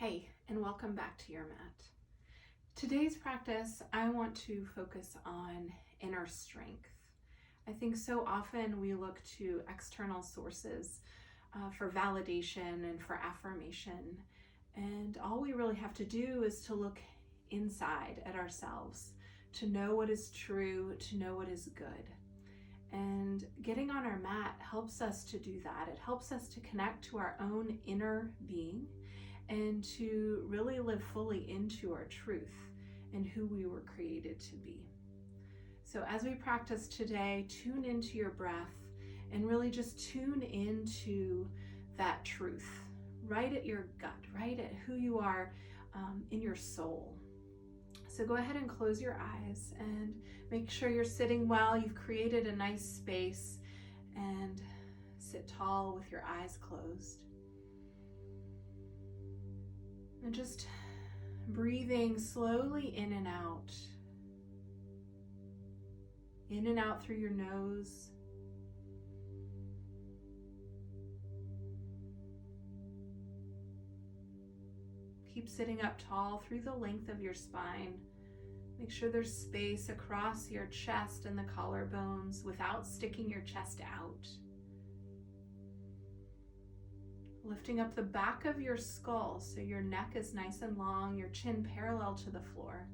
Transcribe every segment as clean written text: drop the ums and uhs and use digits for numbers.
Hey, and welcome back to your mat. Today's practice, I want to focus on inner strength. I think so often we look to external sources for validation and for affirmation, and all we really have to do is to look inside at ourselves, to know what is true, to know what is good. And getting on our mat helps us to do that. It helps us to connect to our own inner being and to really live fully into our truth and who we were created to be. So as we practice today, tune into your breath and really just tune into that truth, right at your gut, right at who you are in your soul. So go ahead and close your eyes and make sure you're sitting well. You've created a nice space, and sit tall with your eyes closed. And just breathing slowly in and out through your nose. Keep sitting up tall through the length of your spine. Make sure there's space across your chest and the collarbones without sticking your chest out. Lifting up the back of your skull so your neck is nice and long, your chin parallel to the floor.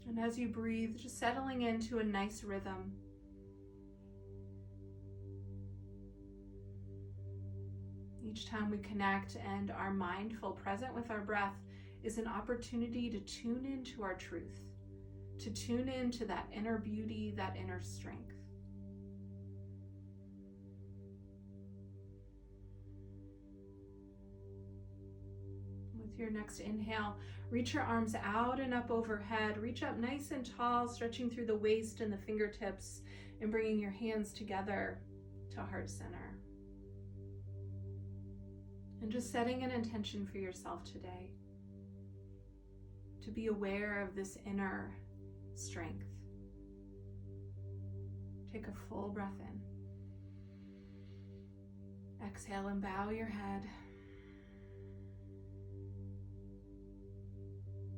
And as you breathe, just settling into a nice rhythm. Each time we connect and are mindful, present with our breath, is an opportunity to tune into our truth, to tune into that inner beauty, that inner strength. With your next inhale, reach your arms out and up overhead. Reach up nice and tall, stretching through the waist and the fingertips, and bringing your hands together to heart center. And just setting an intention for yourself today, to be aware of this inner strength. Take a full breath in. Exhale and bow your head.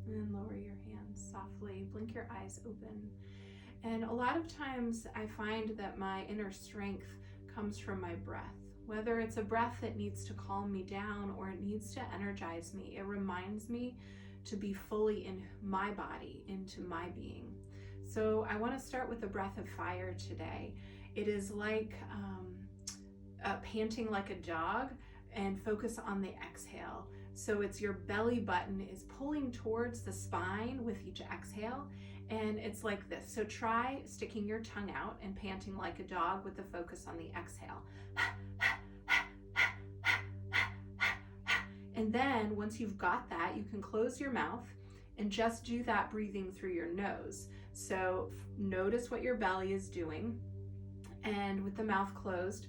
And lower your hands softly. Blink your eyes open. And a lot of times I find that my inner strength comes from my breath. Whether it's a breath that needs to calm me down or it needs to energize me, it reminds me to be fully in my body, into my being. So I want to start with the breath of fire today. It is like panting like a dog, and focus on the exhale. So it's your belly button is pulling towards the spine with each exhale, and it's like this. So try sticking your tongue out and panting like a dog with the focus on the exhale. And then once you've got that, you can close your mouth and just do that breathing through your nose. So notice what your belly is doing, and with the mouth closed,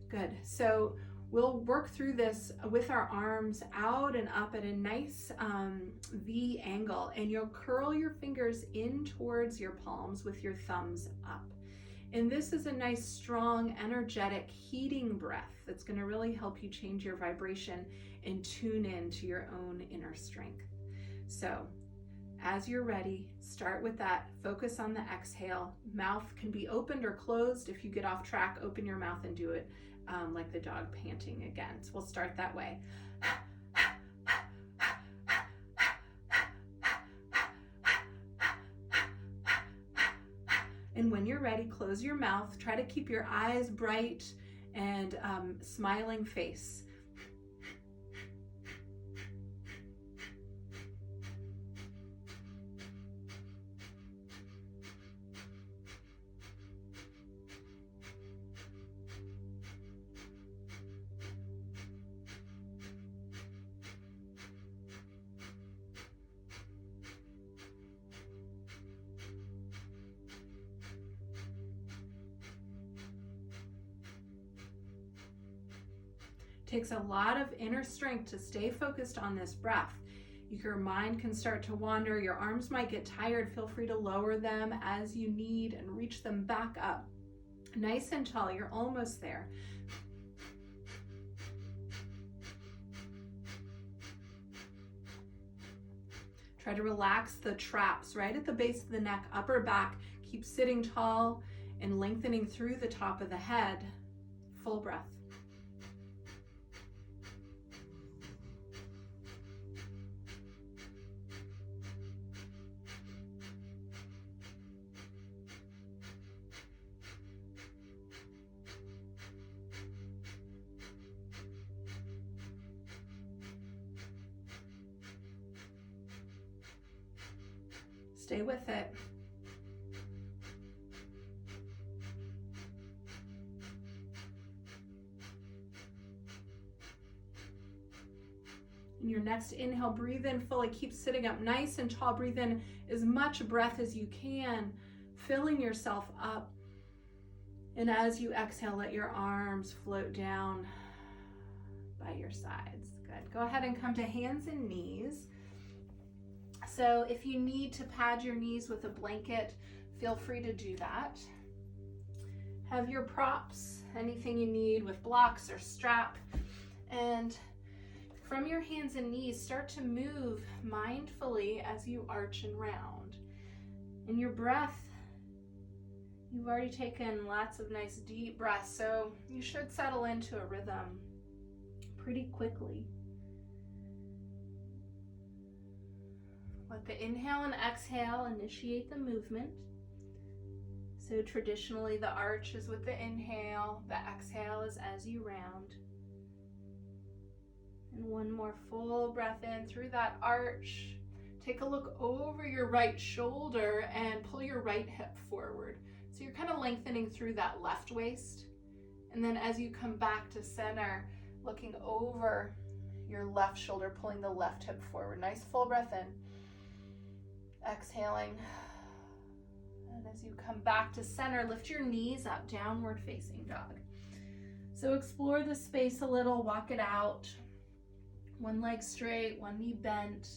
good. So we'll work through this with our arms out and up at a nice V angle, and you'll curl your fingers in towards your palms with your thumbs up. And this is a nice, strong, energetic, heating breath that's going to really help you change your vibration and tune in to your own inner strength. So as you're ready, start with that. Focus on the exhale. Mouth can be opened or closed. If you get off track, open your mouth and do it like the dog panting again. So we'll start that way. And when you're ready, close your mouth. Try to keep your eyes bright and smiling face. takes a lot of inner strength to stay focused on this breath. Your mind can start to wander. Your arms might get tired. Feel free to lower them as you need and reach them back up. Nice and tall. You're almost there. Try to relax the traps right at the base of the neck, upper back. Keep sitting tall and lengthening through the top of the head. Full breath. Stay with it. In your next inhale, breathe in fully. Keep sitting up nice and tall. Breathe in as much breath as you can, filling yourself up. And as you exhale, let your arms float down by your sides. Good. Go ahead and come to hands and knees. So if you need to pad your knees with a blanket, feel free to do that. Have your props, anything you need with blocks or strap. And from your hands and knees, start to move mindfully as you arch and round. In your breath, you've already taken lots of nice deep breaths, so you should settle into a rhythm pretty quickly. Let the inhale and exhale initiate the movement. So traditionally the arch is with the inhale, the exhale is as you round. And one more full breath in through that arch. Take a look over your right shoulder and pull your right hip forward. So you're kind of lengthening through that left waist. And then as you come back to center, looking over your left shoulder, pulling the left hip forward. Nice full breath in. Exhaling. And as you come back to center, lift your knees up, downward facing dog. So explore the space a little, walk it out. One leg straight, one knee bent.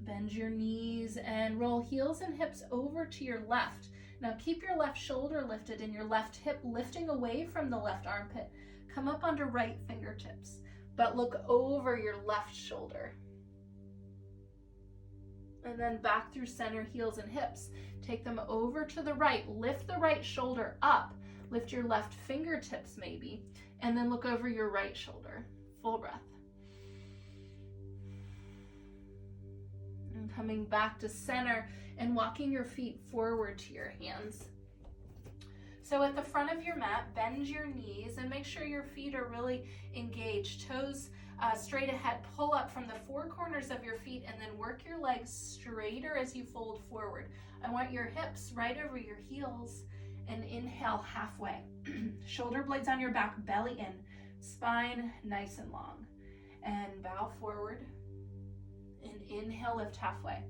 Bend your knees and roll heels and hips over to your left. Now keep your left shoulder lifted and your left hip lifting away from the left armpit. Come up onto right fingertips, but look over your left shoulder. And then back through center, heels and hips. Take them over to the right. Lift the right shoulder up. Lift your left fingertips maybe. And then look over your right shoulder. Full breath. And coming back to center and walking your feet forward to your hands. So at the front of your mat, bend your knees and make sure your feet are really engaged. Toes straight ahead. Pull up from the four corners of your feet and then work your legs straighter as you fold forward. I want your hips right over your heels and inhale halfway. Shoulder blades on your back, belly in, spine nice and long. And bow forward and inhale, lift halfway.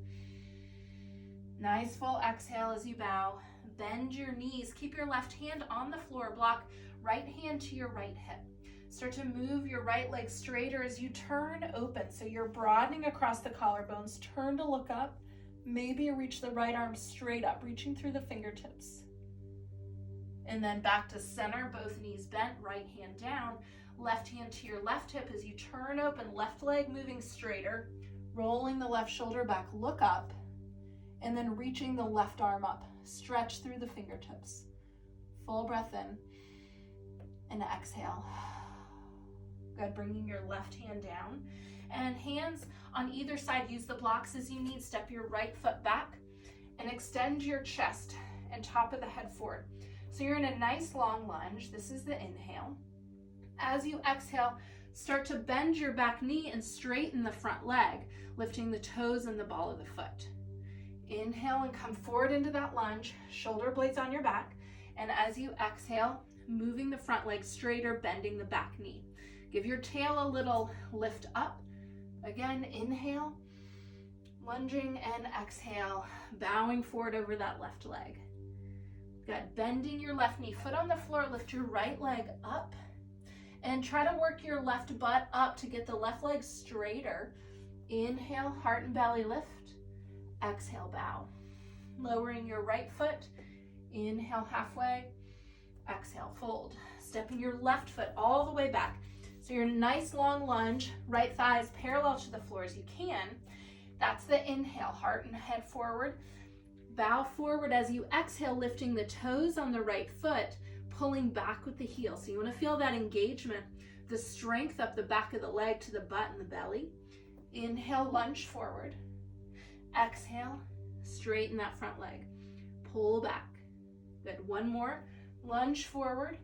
Nice full exhale as you bow. Bend your knees. Keep your left hand on the floor. Block right hand to your right hip. Start to move your right leg straighter as you turn open. So you're broadening across the collarbones. Turn to look up. Maybe reach the right arm straight up, reaching through the fingertips. And then back to center, both knees bent, right hand down. Left hand to your left hip as you turn open, left leg moving straighter. Rolling the left shoulder back, look up. And then reaching the left arm up. Stretch through the fingertips. Full breath in. And exhale. Good, bringing your left hand down. And hands on either side, use the blocks as you need. Step your right foot back and extend your chest and top of the head forward. So you're in a nice long lunge. This is the inhale. As you exhale, start to bend your back knee and straighten the front leg, lifting the toes and the ball of the foot. Inhale and come forward into that lunge, shoulder blades on your back. And as you exhale, moving the front leg straighter, bending the back knee. Give your tail a little lift up. Again, inhale, lunging and exhale, bowing forward over that left leg. Good. Bending your left knee, foot on the floor, lift your right leg up and try to work your left butt up to get the left leg straighter. Inhale, heart and belly lift. Exhale, bow. Lowering your right foot. Inhale, halfway. Exhale, fold. Stepping your left foot all the way back. So your nice long lunge, right thighs parallel to the floor as you can. That's the inhale, heart and head forward. Bow forward as you exhale, lifting the toes on the right foot, pulling back with the heel. So you want to feel that engagement, the strength up the back of the leg to the butt and the belly. Inhale, lunge forward. Exhale, straighten that front leg. Pull back. Good. One more. Lunge forward.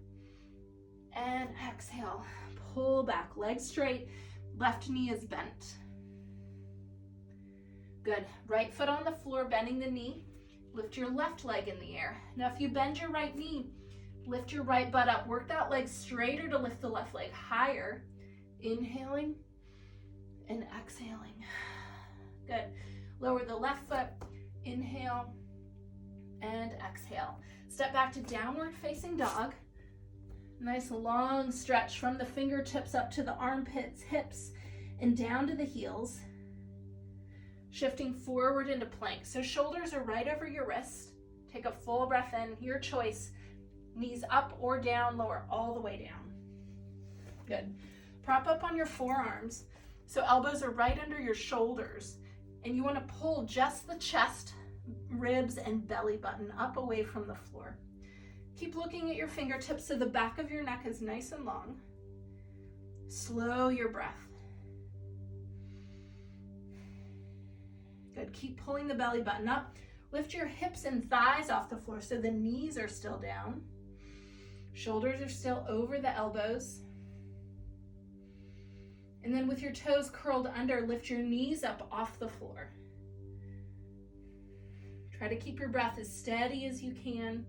And exhale. Pull back. Leg straight. Left knee is bent. Good. Right foot on the floor, bending the knee. Lift your left leg in the air. Now if you bend your right knee, lift your right butt up. Work that leg straighter to lift the left leg higher. Inhaling and exhaling. Good. Lower the left foot. Inhale and exhale. Step back to downward facing dog. Nice long stretch from the fingertips up to the armpits, hips, and down to the heels. Shifting forward into plank. So shoulders are right over your wrist. Take a full breath in, your choice. Knees up or down, lower all the way down. Good. Prop up on your forearms. So elbows are right under your shoulders. And you want to pull just the chest, ribs, and belly button up away from the floor. Keep looking at your fingertips so the back of your neck is nice and long. Slow your breath. Good. Keep pulling the belly button up. Lift your hips and thighs off the floor so the knees are still down. Shoulders are still over the elbows. And then with your toes curled under, lift your knees up off the floor. Try to keep your breath as steady as you can,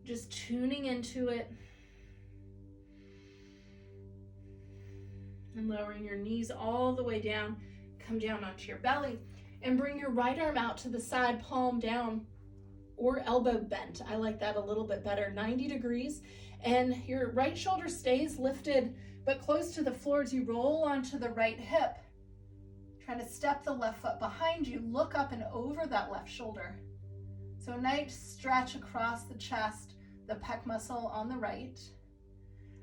just tuning into it. And lowering your knees all the way down. Come down onto your belly and bring your right arm out to the side, palm down or elbow bent. I like that a little bit better, 90 degrees. And your right shoulder stays lifted but close to the floor as you roll onto the right hip. Trying to step the left foot behind you, look up and over that left shoulder. So a nice stretch across the chest, the pec muscle on the right.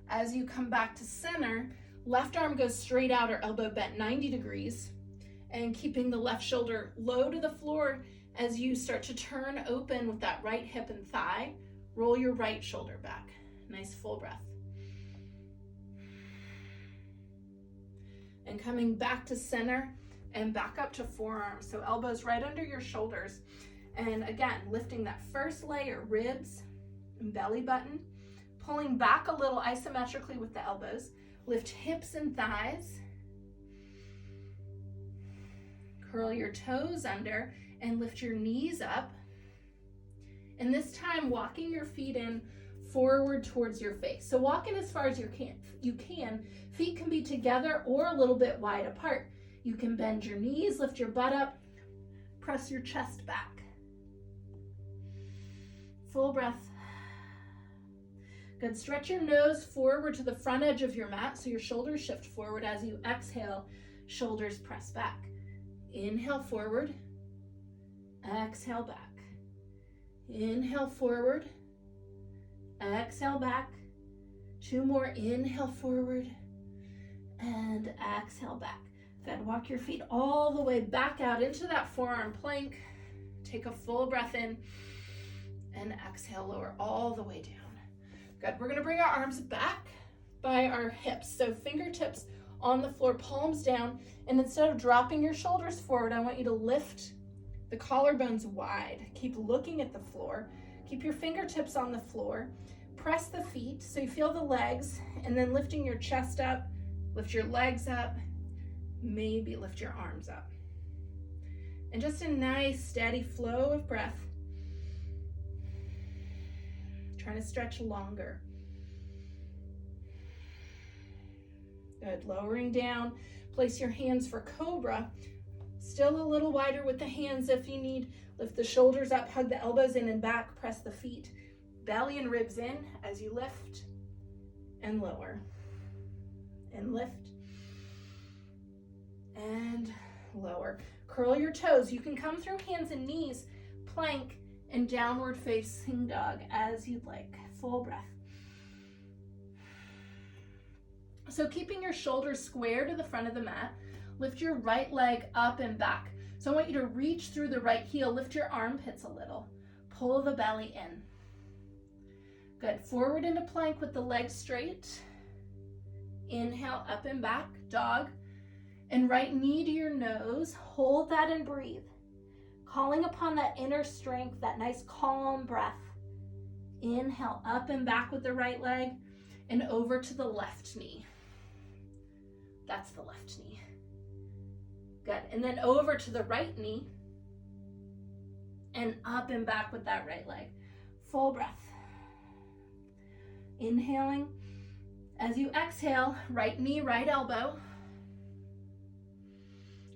As you come back to center, left arm goes straight out or elbow bent 90 degrees, and keeping the left shoulder low to the floor as you start to turn open with that right hip and thigh. Roll your right shoulder back. Nice full breath. And coming back to center and back up to forearms. So elbows right under your shoulders. And again, lifting that first layer, ribs and belly button. Pulling back a little isometrically with the elbows. Lift hips and thighs. Curl your toes under and lift your knees up. And this time, walking your feet in forward towards your face. So walk in as far as you can. Feet can be together or a little bit wide apart. You can bend your knees, lift your butt up, press your chest back. Full breath. Good. Stretch your nose forward to the front edge of your mat so your shoulders shift forward. As you exhale, shoulders press back. Inhale forward. Exhale back. Inhale forward. Exhale back. Two more. Inhale forward. And exhale back. Good. Walk your feet all the way back out into that forearm plank. Take a full breath in. And exhale, lower all the way down. Good. We're going to bring our arms back by our hips. So fingertips on the floor, palms down. And instead of dropping your shoulders forward, I want you to lift the collarbones wide. Keep looking at the floor. Keep your fingertips on the floor. Press the feet so you feel the legs, and then lifting your chest up, lift your legs up, maybe lift your arms up. And just a nice steady flow of breath. Trying to stretch longer. Good. Lowering down. Place your hands for cobra. Still a little wider with the hands if you need. Lift the shoulders up, hug the elbows in and back, press the feet. belly and ribs in as you lift and lower. And lift and lower. Curl your toes. You can come through hands and knees, plank, and downward facing dog as you'd like. Full breath. So keeping your shoulders square to the front of the mat, lift your right leg up and back. So I want you to reach through the right heel, lift your armpits a little, pull the belly in. Good. Forward into plank with the legs straight. Inhale, up and back, dog. And right knee to your nose, hold that and breathe. Calling upon that inner strength, that nice calm breath. Inhale, up and back with the right leg and over to the left knee. That's the left knee. Good. And then over to the right knee and up and back with that right leg. Full breath. Inhaling. As you exhale, right knee, right elbow.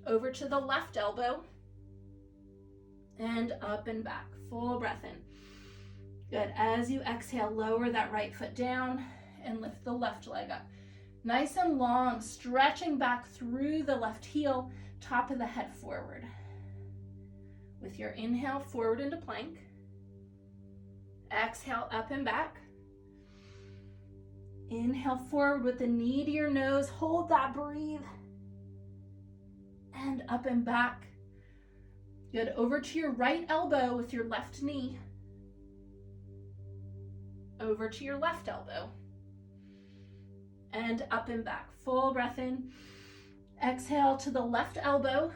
Over to the left elbow. And up and back. Full breath in. Good. As you exhale, lower that right foot down and lift the left leg up. Nice and long, stretching back through the left heel, top of the head forward. With your inhale, forward into plank. Exhale, up and back. Inhale forward with the knee to your nose. Hold that, breathe. And up and back. Good. Over to your right elbow with your left knee. Over to your left elbow. And up and back. Full breath in. Exhale to the left elbow.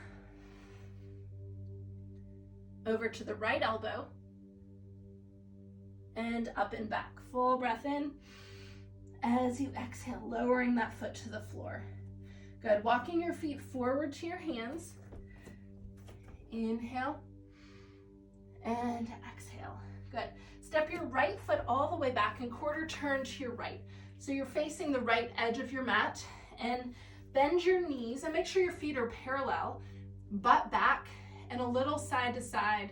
Over to the right elbow. And up and back. Full breath in. As you exhale, lowering that foot to the floor. Good. Walking your feet forward to your hands. Inhale. And exhale. Good. Step your right foot all the way back and quarter turn to your right. So you're facing the right edge of your mat and bend your knees and make sure your feet are parallel, butt back and a little side to side.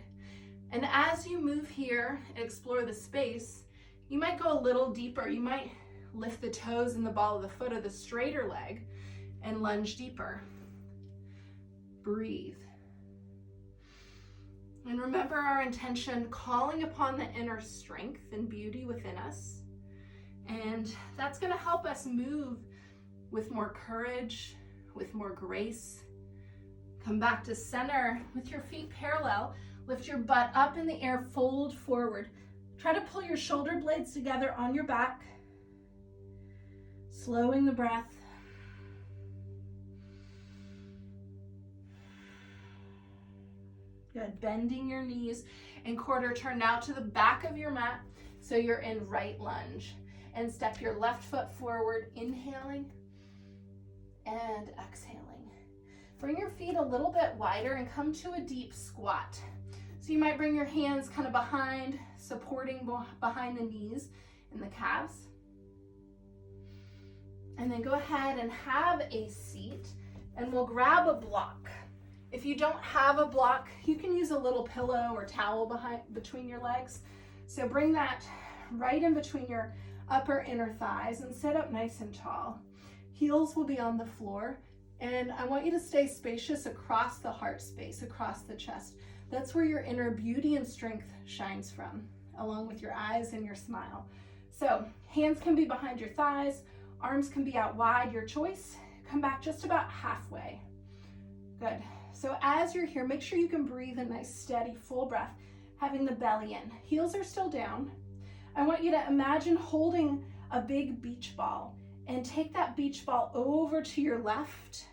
And as you move here and explore the space, you might go a little deeper. You might lift the toes and the ball of the foot of the straighter leg and lunge deeper. Breathe. And remember our intention, calling upon the inner strength and beauty within us. And that's going to help us move with more courage, with more grace. Come back to center with your feet parallel. Lift your butt up in the air, fold forward. Try to pull your shoulder blades together on your back. Slowing the breath. Good. Bending your knees and quarter turn now to the back of your mat so you're in right lunge. And step your left foot forward, inhaling and exhaling. Bring your feet a little bit wider and come to a deep squat. So you might bring your hands kind of behind, supporting behind the knees and the calves. And then go ahead and have a seat and we'll grab a block. If you don't have a block, you can use a little pillow or towel between your legs. So bring that right in between your upper inner thighs and sit up nice and tall. Heels will be on the floor. And I want you to stay spacious across the heart space, across the chest. That's where your inner beauty and strength shines from, along with your eyes and your smile. So hands can be behind your thighs, arms can be out wide, your choice. Come back just about halfway. Good. So as you're here, make sure you can breathe a nice, steady, full breath, having the belly in. Heels are still down. I want you to imagine holding a big beach ball and take that beach ball over to your left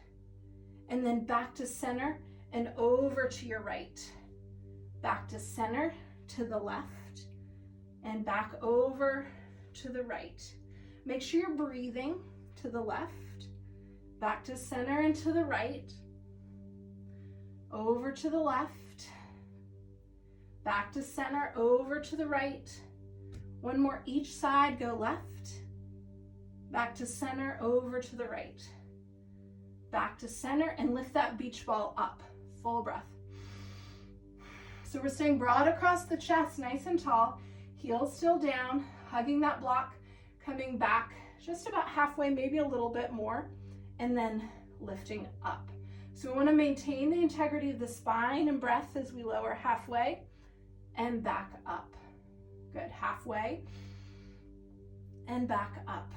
and then back to center and over to your right. Back to center, to the left, and back over to the right. Make sure you're breathing to the left, back to center and to the right, over to the left, back to center, over to the right. One more each side, go left, back to center, over to the right, back to center, and lift that beach ball up, full breath. So we're staying broad across the chest, nice and tall. Heels still down, hugging that block, coming back just about halfway, maybe a little bit more, and then lifting up. So we want to maintain the integrity of the spine and breath as we lower halfway and back up. Good, halfway and back up.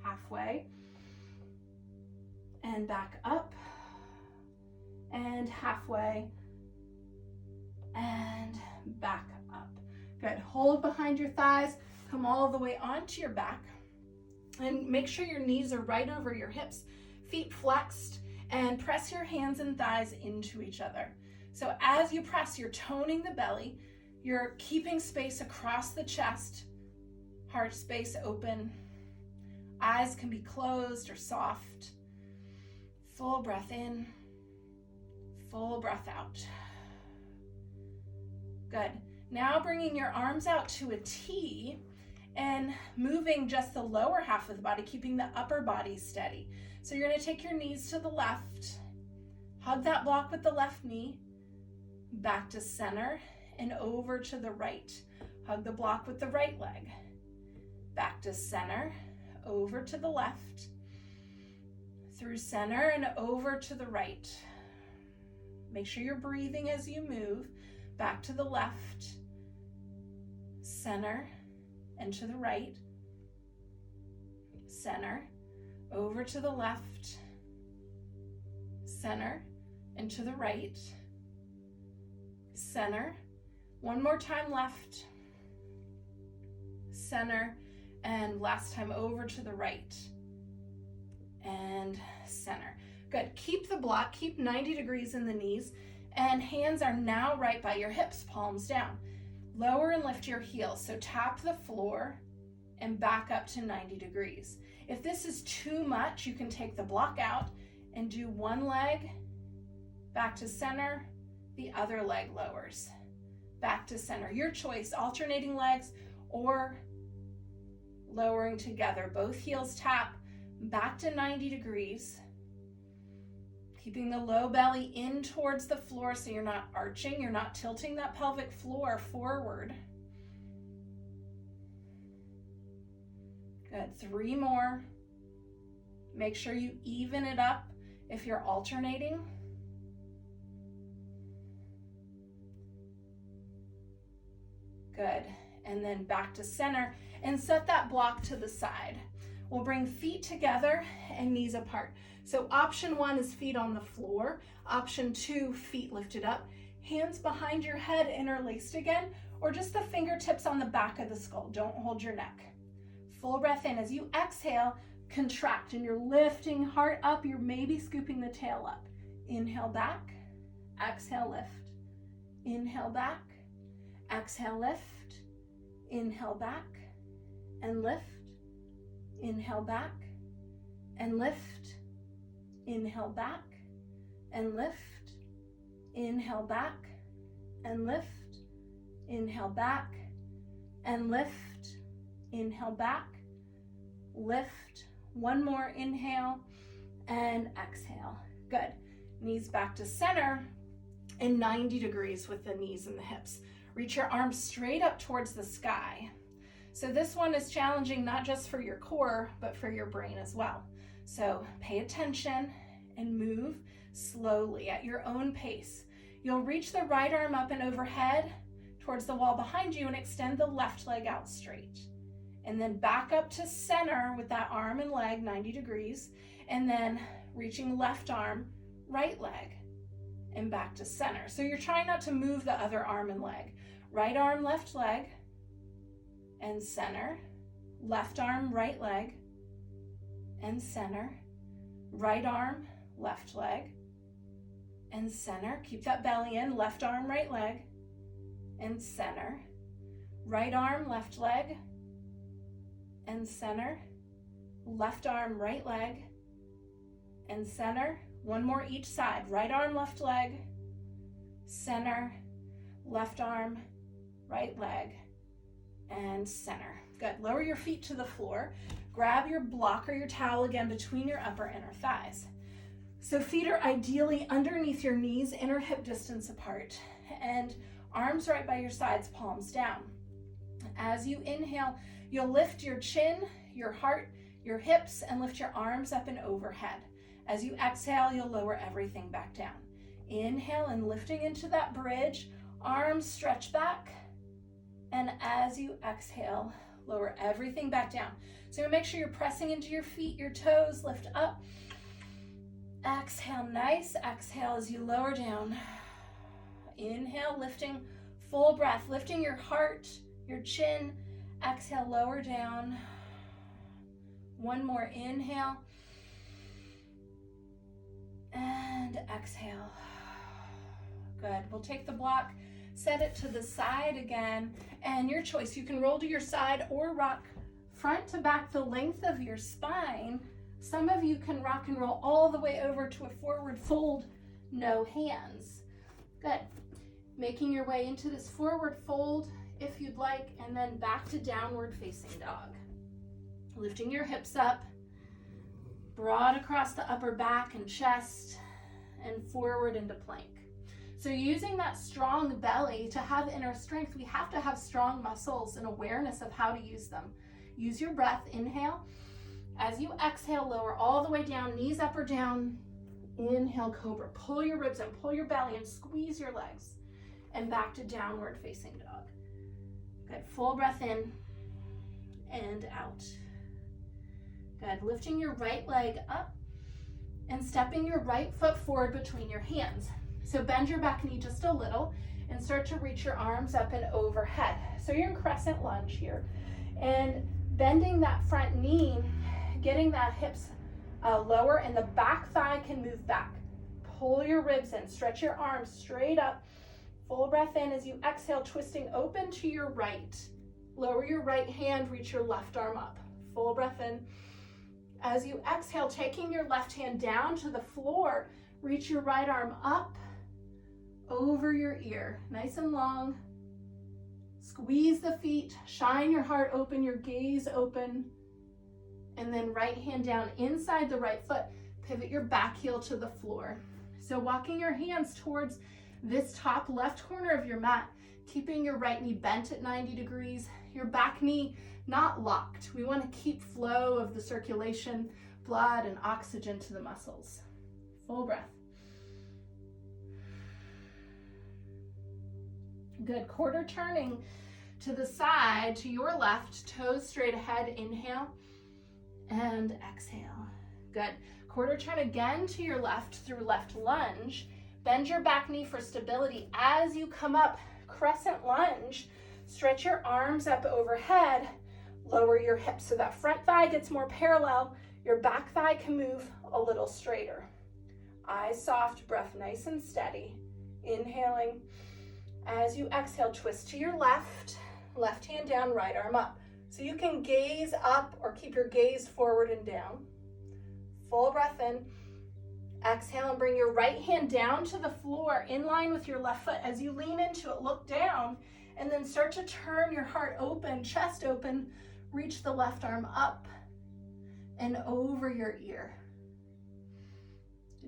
Halfway and back up, and halfway and back up. Good, hold behind your thighs, come all the way onto your back, and make sure your knees are right over your hips, feet flexed, and press your hands and thighs into each other. So as you press, you're toning the belly, you're keeping space across the chest, heart space open, eyes can be closed or soft. Full breath in, full breath out. Good. Now bringing your arms out to a T and moving just the lower half of the body, keeping the upper body steady. So you're going to take your knees to the left, hug that block with the left knee, back to center and over to the right. Hug the block with the right leg, back to center, over to the left, through center and over to the right. Make sure you're breathing as you move. Back to the left, center and to the right, center, over to the left, center and to the right, center. One more time left, center, and last time over to the right and center. Good. Keep the block, keep 90 degrees in the knees, and hands are now right by your hips, palms down. Lower and lift your heels. So tap the floor and back up to 90 degrees. If this is too much, you can take the block out and do one leg back to center, the other leg lowers. Back to center. Your choice, alternating legs or lowering together. Both heels tap back to 90 degrees. Keeping the low belly in towards the floor so you're not arching, you're not tilting that pelvic floor forward. Good, 3 more. Make sure you even it up if you're alternating. Good, and then back to center and set that block to the side. We'll bring feet together and knees apart. So option 1 is feet on the floor. Option 2, feet lifted up. Hands behind your head interlaced again, or just the fingertips on the back of the skull. Don't hold your neck. Full breath in. As you exhale, contract, and you're lifting heart up. You're maybe scooping the tail up. Inhale back, exhale lift. Inhale back, exhale lift. Inhale back and lift. Inhale back and lift. Inhale back and lift. Inhale back and lift. Inhale back and lift. Inhale back, lift. One more inhale and exhale. Good. Knees back to center and 90 degrees with the knees and the hips. Reach your arms straight up towards the sky. So this one is challenging not just for your core, but for your brain as well. So pay attention and move slowly at your own pace. You'll reach the right arm up and overhead towards the wall behind you and extend the left leg out straight. And then back up to center with that arm and leg 90 degrees. And then reaching left arm, right leg, and back to center. So you're trying not to move the other arm and leg. Right arm, left leg, and center. Left arm, right leg, and center. Right arm, left leg, and center. Keep that belly in. Left arm, right leg, and center. Right arm, left leg, and center. Left arm, right leg, and center. One more each side. Right arm, left leg, center. Left arm, right leg, and center. Good. Lower your feet to the floor. Grab your block or your towel again between your upper and inner thighs. So feet are ideally underneath your knees, inner hip distance apart. And Arms right by your sides, palms down. As you inhale, you'll lift your chin, your heart, your hips, and lift your arms up and overhead. As you exhale, you'll lower everything back down. Inhale and lifting into that bridge, arms stretch back. And as you exhale, lower everything back down. So make sure you're pressing into your feet, your toes, lift up. Exhale, nice. Exhale as you lower down. Inhale, lifting, full breath, lifting your heart, your chin. Exhale, lower down. One more inhale. And exhale. Good. We'll take the block, set it to the side again, and your choice. You can roll to your side or rock front to back the length of your spine. Some of you can rock and roll all the way over to a forward fold, no hands. Good. Making your way into this forward fold if you'd like, and then back to downward facing dog. Lifting your hips up, broad across the upper back and chest, and forward into plank. So using that strong belly to have inner strength, we have to have strong muscles and awareness of how to use them. Use your breath, inhale. As you exhale, lower all the way down, knees up or down. Inhale, cobra. Pull your ribs in, pull your belly and squeeze your legs. And back to downward facing dog. Good, full breath in and out. Good, lifting your right leg up and stepping your right foot forward between your hands. So bend your back knee just a little and start to reach your arms up and overhead. So you're in crescent lunge here. And bending that front knee, getting that hips lower, and the back thigh can move back. Pull your ribs in, stretch your arms straight up. Full breath in as you exhale, twisting open to your right. Lower your right hand, reach your left arm up. Full breath in. As you exhale, taking your left hand down to the floor, reach your right arm up over your ear, nice and long. Squeeze the feet, shine your heart open, your gaze open, and then right hand down inside the right foot, pivot your back heel to the floor. So walking your hands towards this top left corner of your mat, keeping your right knee bent at 90 degrees, your back knee not locked. We want to keep flow of the circulation, blood, and oxygen to the muscles. Full breath. Good, quarter turning to the side, to your left, toes straight ahead, inhale, and exhale. Good, quarter turn again to your left through left lunge. Bend your back knee for stability. As you come up, crescent lunge, stretch your arms up overhead, lower your hips so that front thigh gets more parallel, your back thigh can move a little straighter. Eyes soft, breath nice and steady. Inhaling. As you exhale, twist to your left, left hand down, right arm up. So you can gaze up or keep your gaze forward and down. Full breath in. Exhale and bring your right hand down to the floor in line with your left foot. As you lean into it, look down and then start to turn your heart open, chest open, reach the left arm up and over your ear.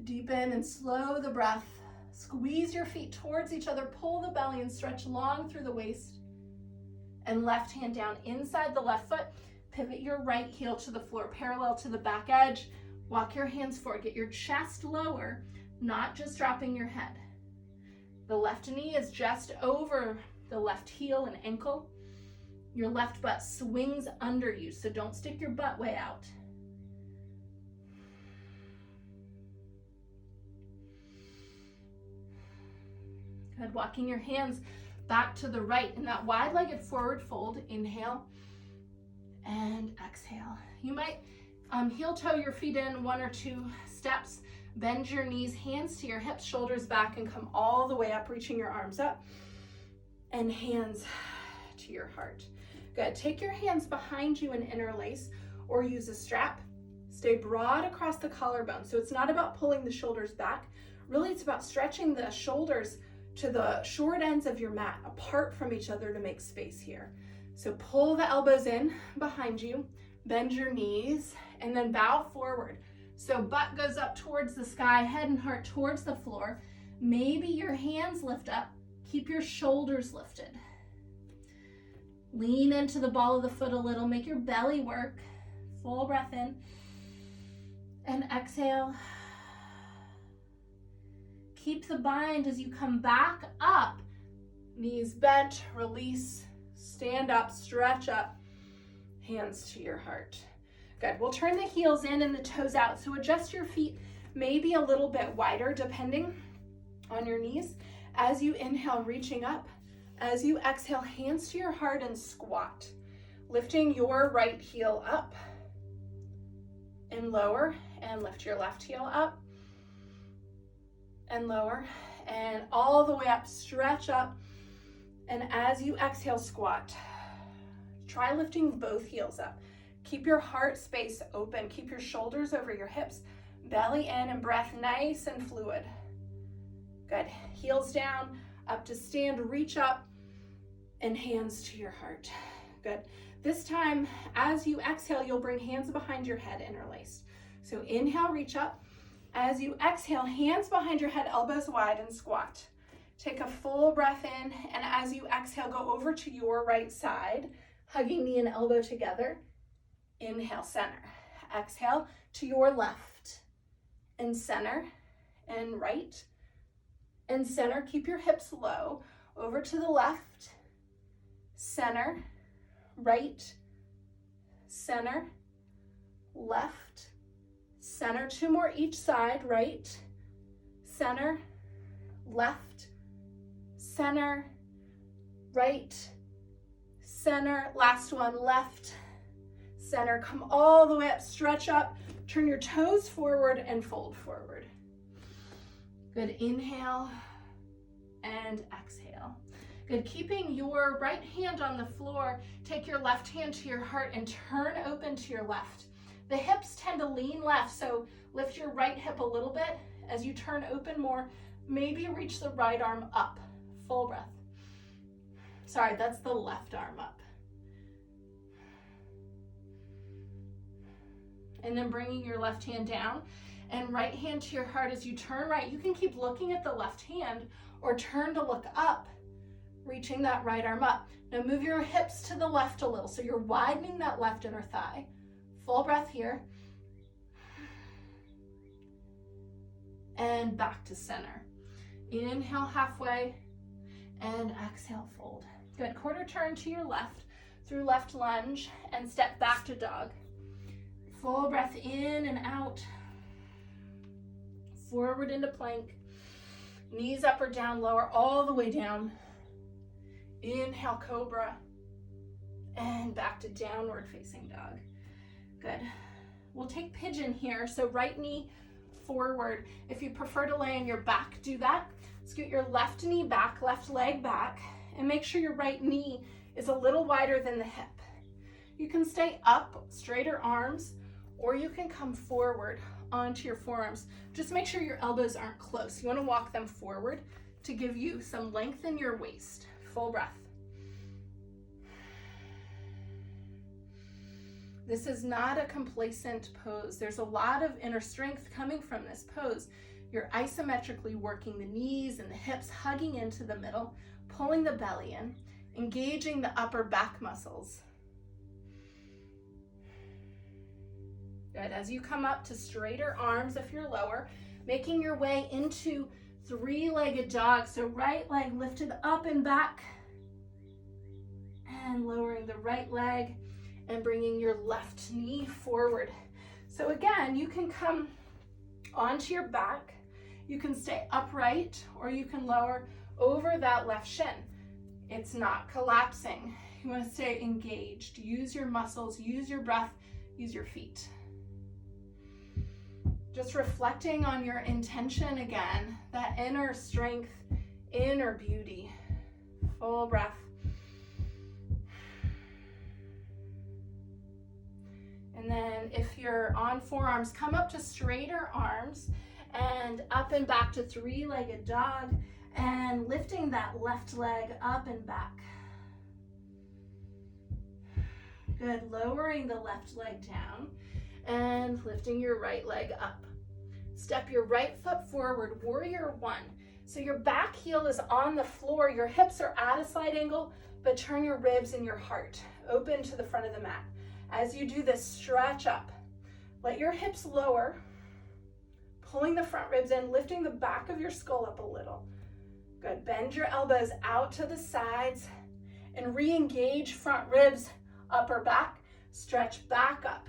Deepen and slow the breath. Squeeze your feet towards each other, pull the belly and stretch long through the waist. And left hand down inside the left foot, pivot your right heel to the floor, parallel to the back edge. Walk your hands forward, get your chest lower, not just dropping your head. The left knee is just over the left heel and ankle. Your left butt swings under you, so don't stick your butt way out. Good, walking your hands back to the right in that wide-legged forward fold. Inhale and exhale. You might heel toe your feet in 1 or 2 steps. Bend your knees, hands to your hips, shoulders back, and come all the way up, reaching your arms up and hands to your heart. Good. Take your hands behind you and interlace or use a strap. Stay broad across the collarbone. So it's not about pulling the shoulders back. Really, it's about stretching the shoulders to the short ends of your mat apart from each other to make space here. So pull the elbows in behind you, bend your knees, and then bow forward. So butt goes up towards the sky, head and heart towards the floor. Maybe your hands lift up Keep your shoulders lifted. Lean into the ball of the foot a little. Make your belly work. Full breath in. And exhale. Keep the bind as you come back up. Knees bent, release, stand up, stretch up. Hands to your heart. Good. We'll turn the heels in and the toes out. So adjust your feet maybe a little bit wider depending on your knees. As you inhale, reaching up. As you exhale, hands to your heart and squat. Lifting your right heel up and lower, and lift your left heel up and lower, and all the way up, stretch up. And as you exhale, squat. Try lifting both heels up. Keep your heart space open. Keep your shoulders over your hips. Belly in and breath nice and fluid. Good. Heels down, up to stand, reach up, and hands to your heart. Good. This time, as you exhale, you'll bring hands behind your head interlaced. So inhale, reach up. As you exhale, hands behind your head, elbows wide, and squat. Take a full breath in, and as you exhale, go over to your right side, hugging knee and elbow together. Inhale, center. Exhale to your left, and center, and right, and center. Keep your hips low. Over to the left, center, right, center, left, center. Two more each side. Right, center, left, center, right, center. Last one, left, center. Come all the way up, stretch up, turn your toes forward and fold forward. Good. Inhale and exhale. Good. Keeping your right hand on the floor, take your left hand to your heart and turn open to your left. The hips tend to lean left, so lift your right hip a little bit as you turn open more. Maybe reach the right arm up. Full breath. Sorry, that's the left arm up. And then bringing your left hand down and right hand to your heart as you turn right. You can keep looking at the left hand or turn to look up, reaching that right arm up. Now move your hips to the left a little, so you're widening that left inner thigh. Full breath here. And back to center. Inhale halfway and exhale, fold. Good. Quarter turn to your left through left lunge and step back to dog. Full breath in and out. Forward into plank. Knees up or down, lower all the way down. Inhale, cobra. And back to downward facing dog. Good. We'll take pigeon here. So right knee forward. If you prefer to lay on your back, do that. Scoot your left knee back, left leg back, and make sure your right knee is a little wider than the hip. You can stay up, straighter arms, or you can come forward onto your forearms. Just make sure your elbows aren't close. You want to walk them forward to give you some length in your waist. Full breath. This is not a complacent pose. There's a lot of inner strength coming from this pose. You're isometrically working the knees and the hips, hugging into the middle, pulling the belly in, engaging the upper back muscles. Good. As you come up to straighter arms if you're lower, making your way into three-legged dog. So right leg lifted up and back, and lowering the right leg and bringing your left knee forward. So again, you can come onto your back, you can stay upright, or you can lower over that left shin. It's not collapsing. You want to stay engaged. Use your muscles, use your breath, use your feet. Just reflecting on your intention again, that inner strength, inner beauty. Full breath. And then if you're on forearms, come up to straighter arms and up and back to three-legged dog, and lifting that left leg up and back. Good. Lowering the left leg down and lifting your right leg up. Step your right foot forward, warrior one. So your back heel is on the floor, your hips are at a slight angle, but turn your ribs and your heart open to the front of the mat. As you do this, stretch up. Let your hips lower, pulling the front ribs in, lifting the back of your skull up a little. Good. Bend your elbows out to the sides and re-engage front ribs, upper back. Stretch back up.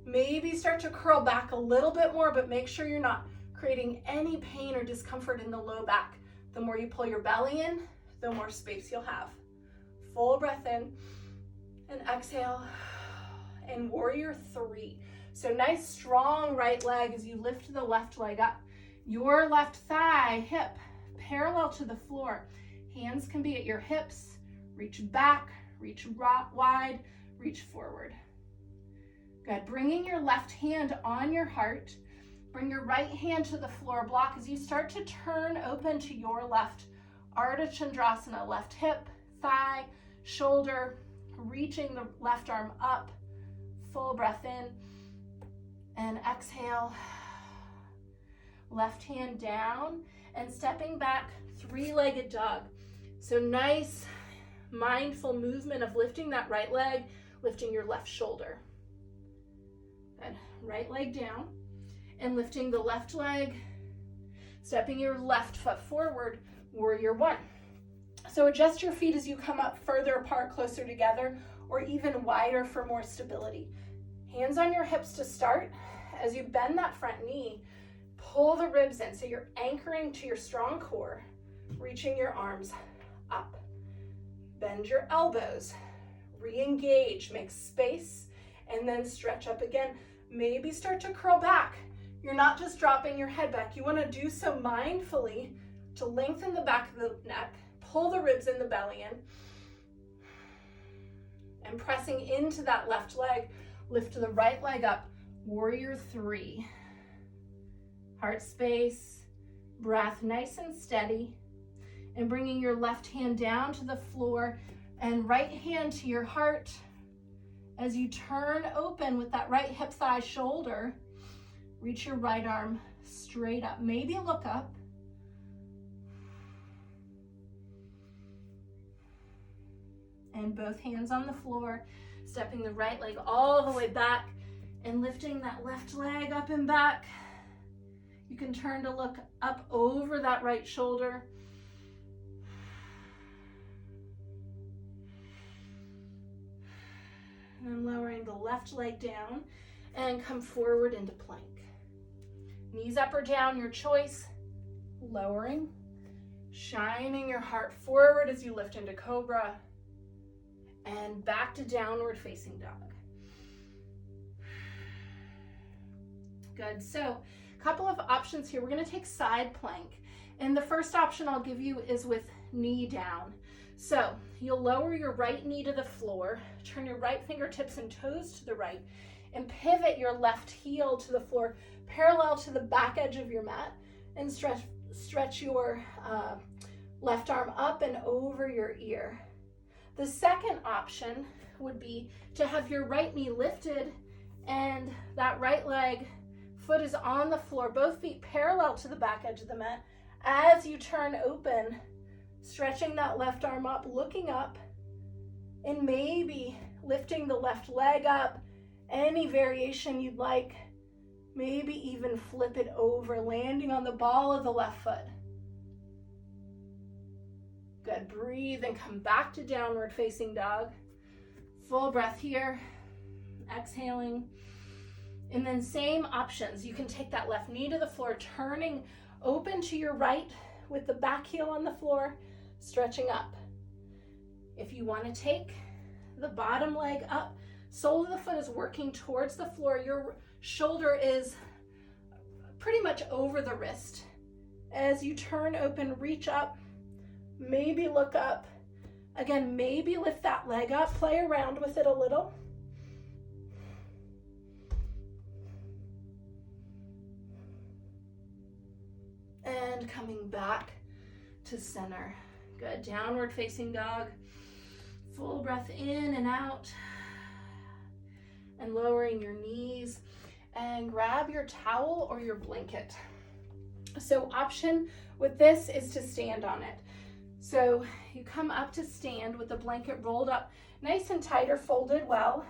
Maybe start to curl back a little bit more, but make sure you're not creating any pain or discomfort in the low back. The more you pull your belly in, the more space you'll have. Full breath in and exhale. And warrior 3. So nice strong right leg as you lift the left leg up. Your left thigh, hip, parallel to the floor. Hands can be at your hips. Reach back, reach wide, reach forward. Good. Bringing your left hand on your heart. Bring your right hand to the floor block as you start to turn open to your left. Ardha Chandrasana, left hip, thigh, shoulder, reaching the left arm up. Full breath in and exhale. Left hand down and stepping back, three-legged dog. So nice mindful movement of lifting that right leg, lifting your left shoulder. Good. Right leg down and lifting the left leg, stepping your left foot forward, warrior 1. So adjust your feet as you come up further apart, closer together, or even wider for more stability. Hands on your hips to start. As you bend that front knee, pull the ribs in so you're anchoring to your strong core, reaching your arms up. Bend your elbows, re-engage, make space, and then stretch up again. Maybe start to curl back. You're not just dropping your head back. You want to do so mindfully to lengthen the back of the neck, pull the ribs in the belly in, and pressing into that left leg, lift the right leg up, warrior 3. Heart space, breath nice and steady, and bringing your left hand down to the floor and right hand to your heart as you turn open with that right hip, thigh, shoulder. Reach your right arm straight up. Maybe look up. And both hands on the floor, stepping the right leg all the way back and lifting that left leg up and back. You can turn to look up over that right shoulder. And lowering the left leg down and come forward into plank. Knees up or down, your choice. Lowering, shining your heart forward as you lift into cobra and back to downward facing dog. Good. So a couple of options here. We're going to take side plank. And the first option I'll give you is with knee down. So you'll lower your right knee to the floor, turn your right fingertips and toes to the right, and pivot your left heel to the floor parallel to the back edge of your mat, and stretch your left arm up and over your ear. The second option would be to have your right knee lifted and that right leg, foot is on the floor, both feet parallel to the back edge of the mat. As you turn open, stretching that left arm up, looking up, and maybe lifting the left leg up, any variation you'd like. Maybe even flip it over, landing on the ball of the left foot. Good. Breathe and come back to downward facing dog. Full breath here. Exhaling. And then same options. You can take that left knee to the floor, turning open to your right with the back heel on the floor, stretching up. If you want to take the bottom leg up, sole of the foot is working towards the floor. Your shoulder is pretty much over the wrist. As you turn open, reach up, maybe look up. Again, maybe lift that leg up, play around with it a little. And coming back to center. Good. Downward facing dog. Full breath in and out. And lowering your knees. And grab your towel or your blanket. So option with this is to stand on it. So you come up to stand with the blanket rolled up nice and tight or folded well.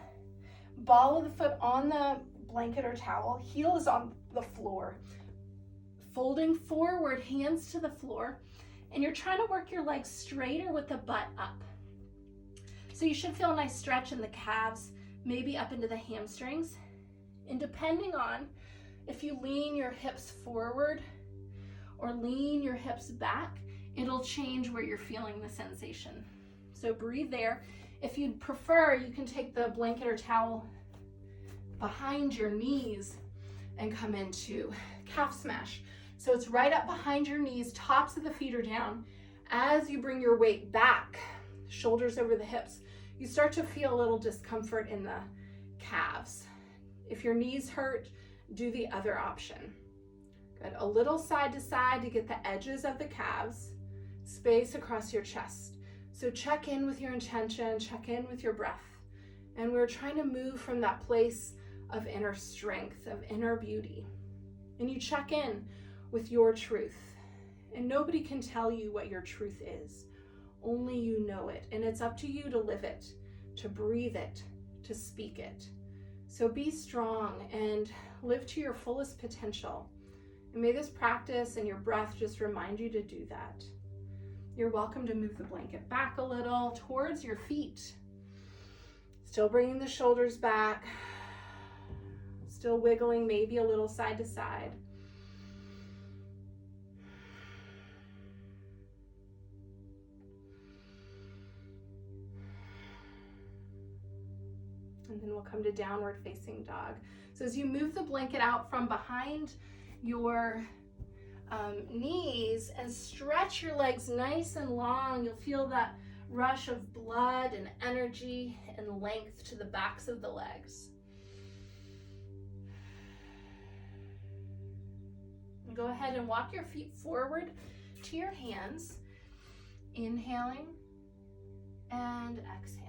Ball of the foot on the blanket or towel, heel is on the floor. Folding forward, hands to the floor, and you're trying to work your legs straighter with the butt up. So you should feel a nice stretch in the calves, maybe up into the hamstrings. And depending on if you lean your hips forward or lean your hips back, it'll change where you're feeling the sensation. So breathe there. If you'd prefer, you can take the blanket or towel behind your knees and come into calf smash. So it's right up behind your knees, tops of the feet are down. As you bring your weight back, shoulders over the hips, you start to feel a little discomfort in the calves. If your knees hurt, do the other option. Good. A little side to side to get the edges of the calves, space across your chest. So check in with your intention, check in with your breath. And we're trying to move from that place of inner strength, of inner beauty. And you check in with your truth. And nobody can tell you what your truth is. Only you know it. And it's up to you to live it, to breathe it, to speak it. So be strong and live to your fullest potential. And may this practice and your breath just remind you to do that. You're welcome to move the blanket back a little towards your feet. Still bringing the shoulders back. Still wiggling maybe a little side to side. And then we'll come to downward facing dog. So as you move the blanket out from behind your knees and stretch your legs nice and long, you'll feel that rush of blood and energy and length to the backs of the legs. And go ahead and walk your feet forward to your hands, inhaling and exhaling.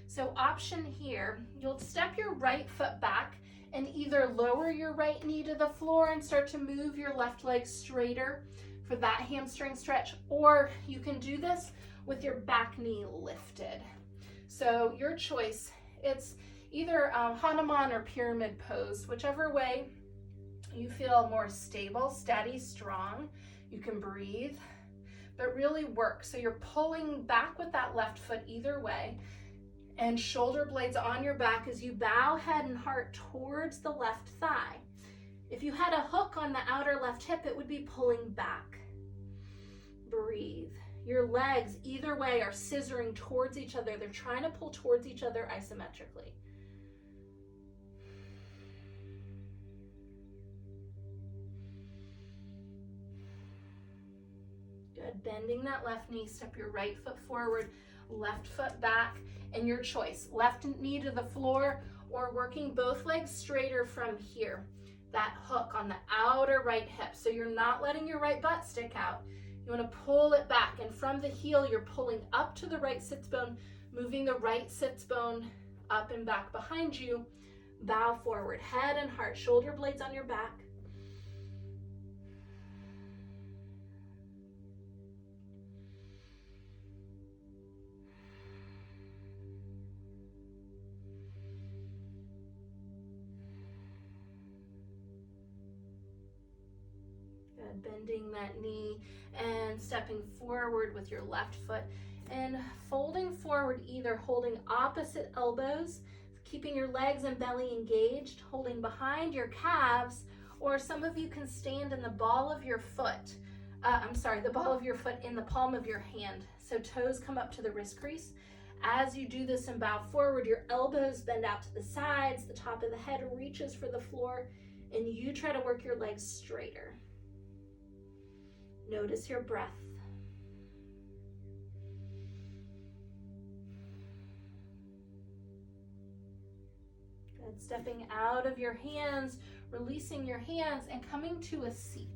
So option here, you'll step your right foot back and either lower your right knee to the floor and start to move your left leg straighter for that hamstring stretch, or you can do this with your back knee lifted. So your choice, it's either Hanuman or pyramid pose, whichever way you feel more stable, steady, strong, you can breathe, but really work. So you're pulling back with that left foot either way, and shoulder blades on your back as you bow head and heart towards the left thigh. If you had a hook on the outer left hip, it would be pulling back. Breathe. Your legs either way are scissoring towards each other. They're trying to pull towards each other isometrically. Good. Bending that left knee, step your right foot forward, left foot back, and your choice, left knee to the floor or working both legs straighter from here. That hook on the outer right hip. So you're not letting your right butt stick out. You want to pull it back, and from the heel, you're pulling up to the right sits bone, moving the right sits bone up and back behind you. Bow forward, head and heart, shoulder blades on your back. Bending that knee and stepping forward with your left foot and folding forward, either holding opposite elbows, keeping your legs and belly engaged, holding behind your calves, or some of you can stand in the ball of your foot. The ball of your foot in the palm of your hand. So toes come up to the wrist crease. As you do this and bow forward, your elbows bend out to the sides, the top of the head reaches for the floor, and you try to work your legs straighter. Notice your breath. Good. Stepping out of your hands, releasing your hands, and coming to a seat.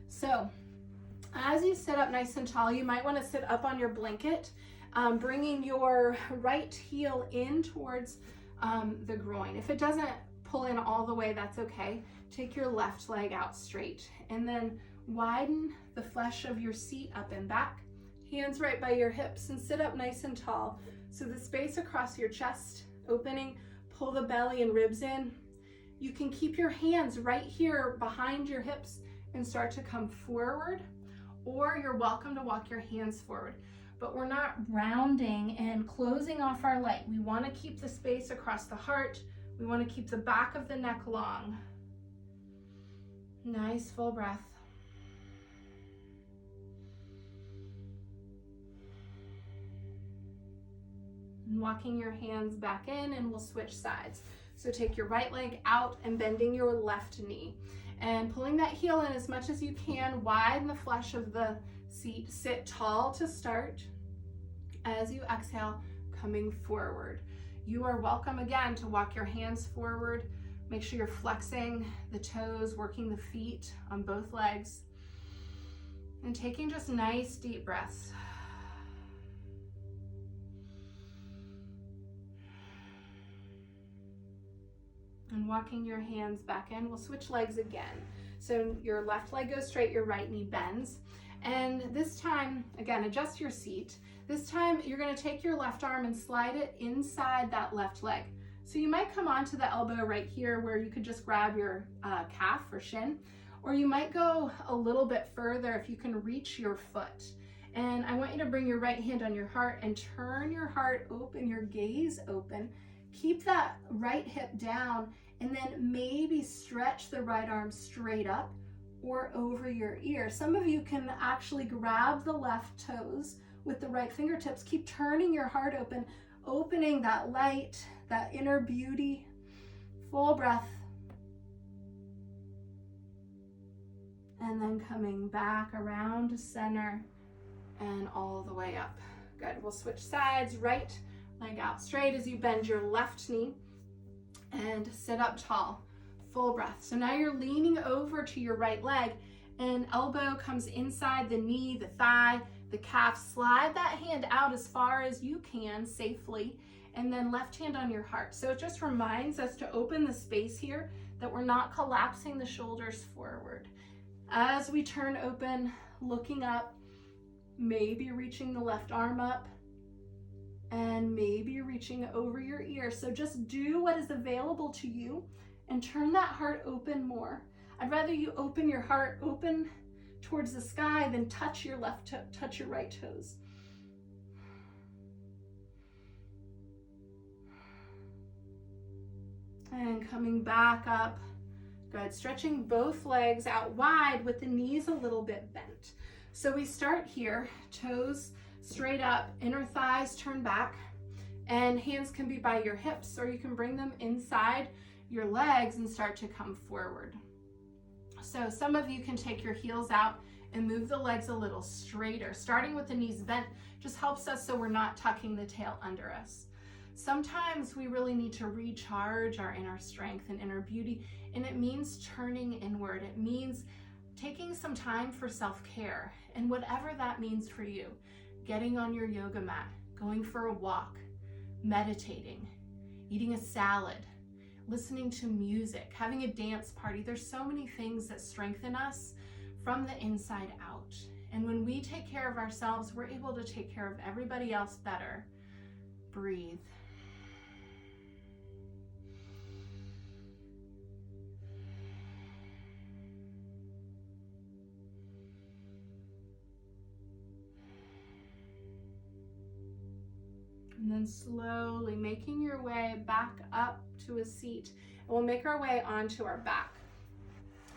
So, as you sit up nice and tall, you might want to sit up on your blanket, bringing your right heel in towards the groin. If it doesn't pull in all the way, that's okay. Take your left leg out straight and then widen the flesh of your seat up and back. Hands right by your hips and sit up nice and tall. So the space across your chest opening, pull the belly and ribs in. You can keep your hands right here behind your hips and start to come forward, or you're welcome to walk your hands forward. But we're not rounding and closing off our leg. We want to keep the space across the heart. We want to keep the back of the neck long. Nice full breath. And walking your hands back in, and we'll switch sides. So take your right leg out and bending your left knee and pulling that heel in as much as you can. Widen the flesh of the seat. Sit tall to start. As you exhale, coming forward. You are welcome again to walk your hands forward. Make sure you're flexing the toes, working the feet on both legs, and taking just nice deep breaths. And walking your hands back in. We'll switch legs again. So your left leg goes straight, your right knee bends. And this time, again, adjust your seat. This time you're going to take your left arm and slide it inside that left leg. So you might come onto the elbow right here where you could just grab your calf or shin, or you might go a little bit further if you can reach your foot. And I want you to bring your right hand on your heart and turn your heart open, your gaze open. Keep that right hip down, and then maybe stretch the right arm straight up or over your ear. Some of you can actually grab the left toes with the right fingertips. Keep turning your heart open, opening that light, that inner beauty. Full breath. And then coming back around to center and all the way up. Good. We'll switch sides. Right leg out straight as you bend your left knee and sit up tall. Full breath. So now you're leaning over to your right leg, and elbow comes inside the knee, the thigh, the calf. Slide that hand out as far as you can safely, and then left hand on your heart. So it just reminds us to open the space here, that we're not collapsing the shoulders forward. As we turn open, looking up, maybe reaching the left arm up, and maybe reaching over your ear. So just do what is available to you and turn that heart open more. I'd rather you open your heart open towards the sky than touch your touch your right toes. And coming back up. Good. Stretching both legs out wide with the knees a little bit bent. So we start here, toes straight up, inner thighs turn back, and hands can be by your hips, or you can bring them inside your legs and start to come forward. So some of you can take your heels out and move the legs a little straighter. Starting with the knees bent just helps us so we're not tucking the tail under us. Sometimes we really need to recharge our inner strength and inner beauty, and it means turning inward. It means taking some time for self-care, and whatever that means for you. Getting on your yoga mat, going for a walk, meditating, eating a salad, listening to music, having a dance party. There's so many things that strengthen us from the inside out. And when we take care of ourselves, we're able to take care of everybody else better. Breathe. And then slowly making your way back up to a seat. And we'll make our way onto our back.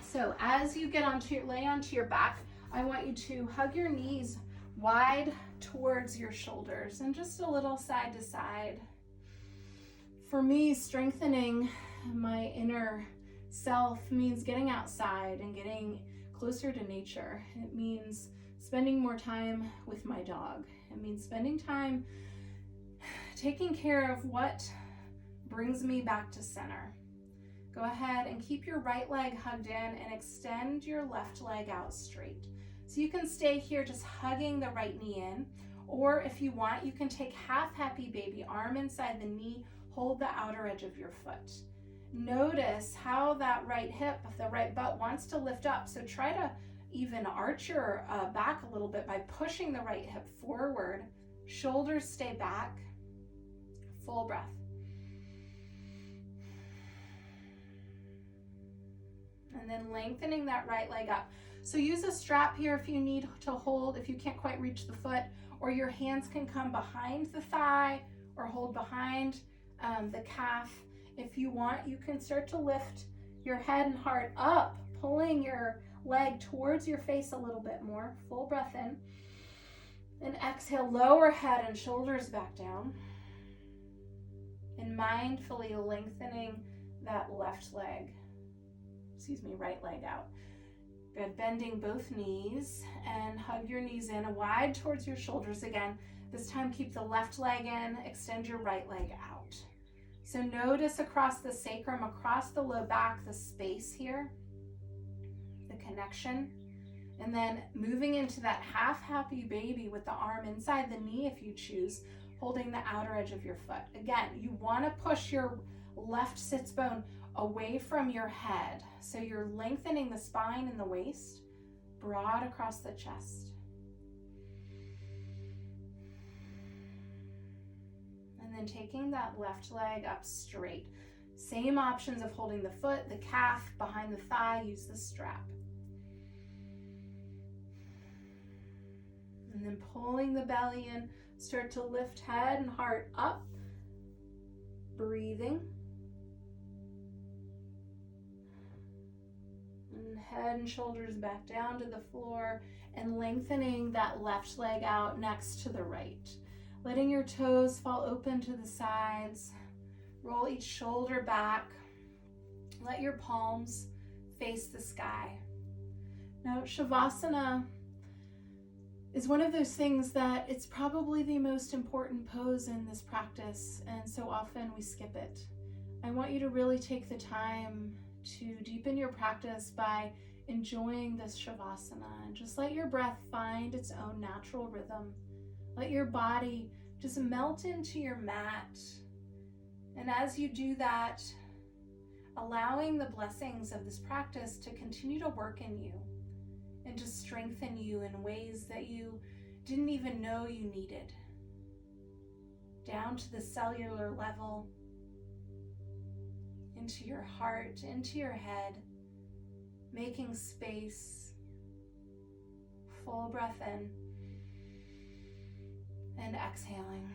So as you lay onto your back, I want you to hug your knees wide towards your shoulders and just a little side to side. For me, strengthening my inner self means getting outside and getting closer to nature. It means spending more time with my dog. It means spending time taking care of what brings me back to center. Go ahead and keep your right leg hugged in and extend your left leg out straight. So you can stay here just hugging the right knee in, or if you want, you can take half happy baby, arm inside the knee, hold the outer edge of your foot. Notice how that right hip, the right butt wants to lift up. So try to even arch your back a little bit by pushing the right hip forward. Shoulders stay back. Full breath. And then lengthening that right leg up. So use a strap here if you need to hold, if you can't quite reach the foot, or your hands can come behind the thigh or hold behind the calf. If you want, you can start to lift your head and heart up, pulling your leg towards your face a little bit more. Full breath in. And exhale, lower head and shoulders back down. And mindfully lengthening that right leg out. Good, bending both knees and hug your knees in wide towards your shoulders again. This time keep the left leg in, extend your right leg out. So notice across the sacrum, across the low back, the space here, the connection. And then moving into that half happy baby with the arm inside the knee if you choose, holding the outer edge of your foot. Again, you want to push your left sits bone away from your head. So you're lengthening the spine and the waist, broad across the chest. And then taking that left leg up straight. Same options of holding the foot, the calf, behind the thigh, use the strap. And then pulling the belly in, start to lift head and heart up, breathing. And head and shoulders back down to the floor and lengthening that left leg out next to the right. Letting your toes fall open to the sides. Roll each shoulder back. Let your palms face the sky. Now, Shavasana is one of those things that it's probably the most important pose in this practice, and so often we skip it. I want you to really take the time to deepen your practice by enjoying this Shavasana and just let your breath find its own natural rhythm. Let your body just melt into your mat. And as you do that, allowing the blessings of this practice to continue to work in you and to strengthen you in ways that you didn't even know you needed. Down to the cellular level, into your heart, into your head, making space. Full breath in and exhaling.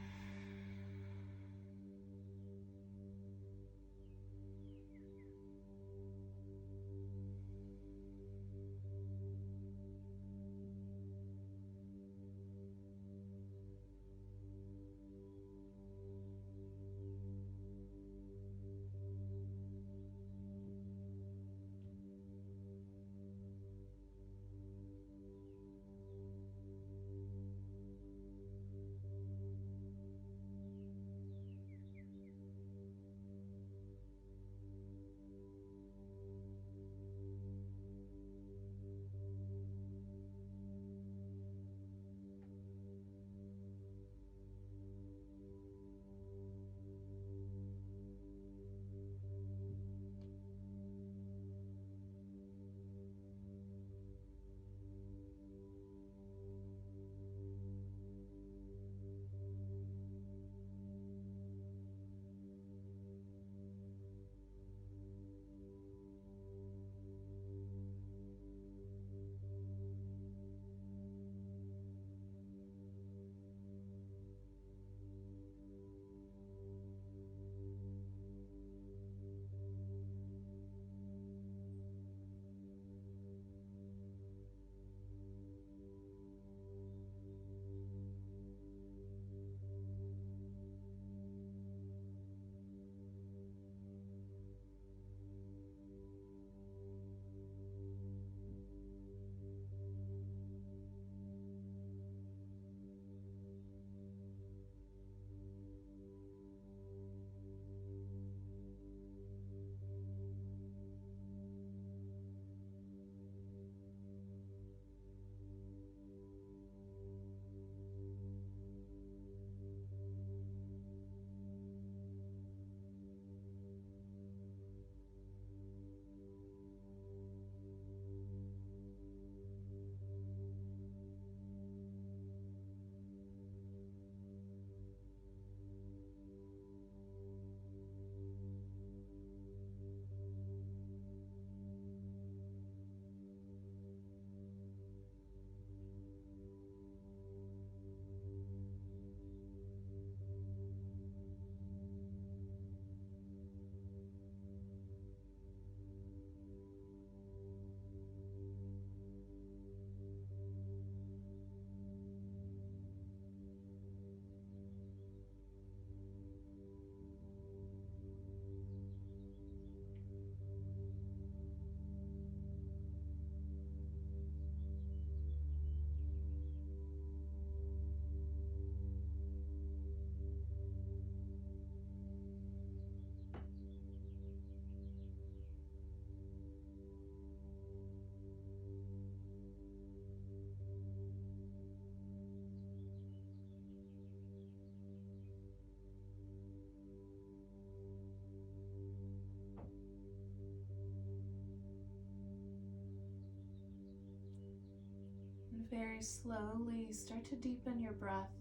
very slowly start to deepen your breath.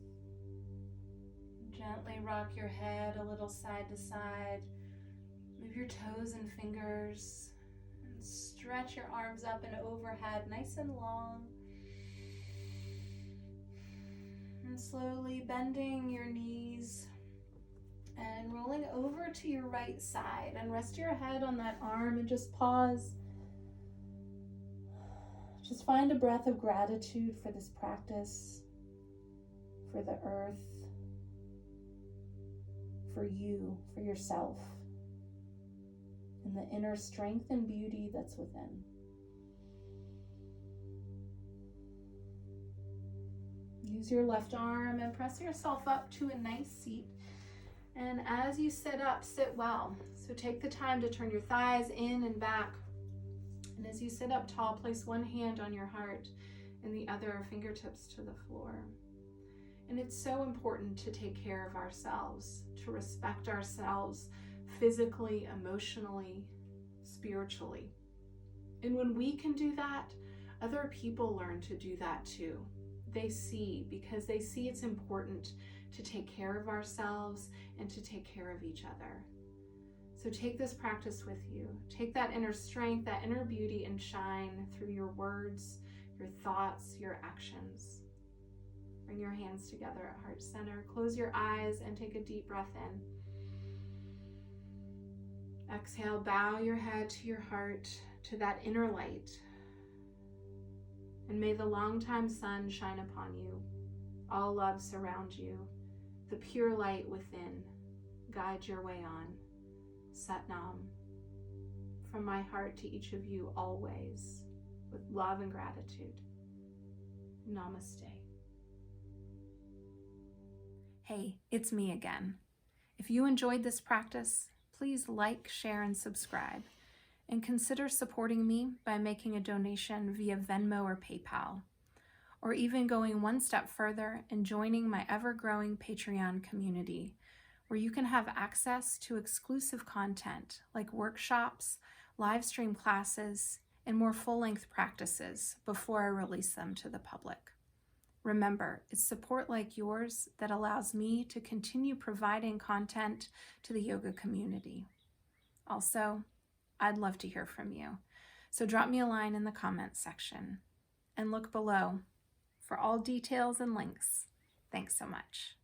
Gently rock your head a little side to side. Move your toes and fingers. And stretch your arms up and overhead, nice and long. And slowly bending your knees and rolling over to your right side. And rest your head on that arm and just pause. Just find a breath of gratitude for this practice, for the earth, for you, for yourself, and the inner strength and beauty that's within. Use your left arm and press yourself up to a nice seat. And as you sit up, sit well. So take the time to turn your thighs in and back. And as you sit up tall, place one hand on your heart and the other fingertips to the floor. And it's so important to take care of ourselves, to respect ourselves physically, emotionally, spiritually. And when we can do that, other people learn to do that too. They see, because they see it's important to take care of ourselves and to take care of each other. So take this practice with you. Take that inner strength, that inner beauty, and shine through your words, your thoughts, your actions. Bring your hands together at heart center. Close your eyes and take a deep breath in. Exhale, bow your head to your heart, to that inner light. And may the longtime sun shine upon you. All love surround you. The pure light within guide your way on. Sat Nam. From my heart to each of you always, with love and gratitude. Namaste. Hey, it's me again. If you enjoyed this practice, please like, share, and subscribe. And consider supporting me by making a donation via Venmo or PayPal, or even going one step further and joining my ever-growing Patreon community, where you can have access to exclusive content like workshops, live stream classes, and more full-length practices before I release them to the public. Remember, it's support like yours that allows me to continue providing content to the yoga community. Also, I'd love to hear from you, so drop me a line in the comments section and look below for all details and links. Thanks so much.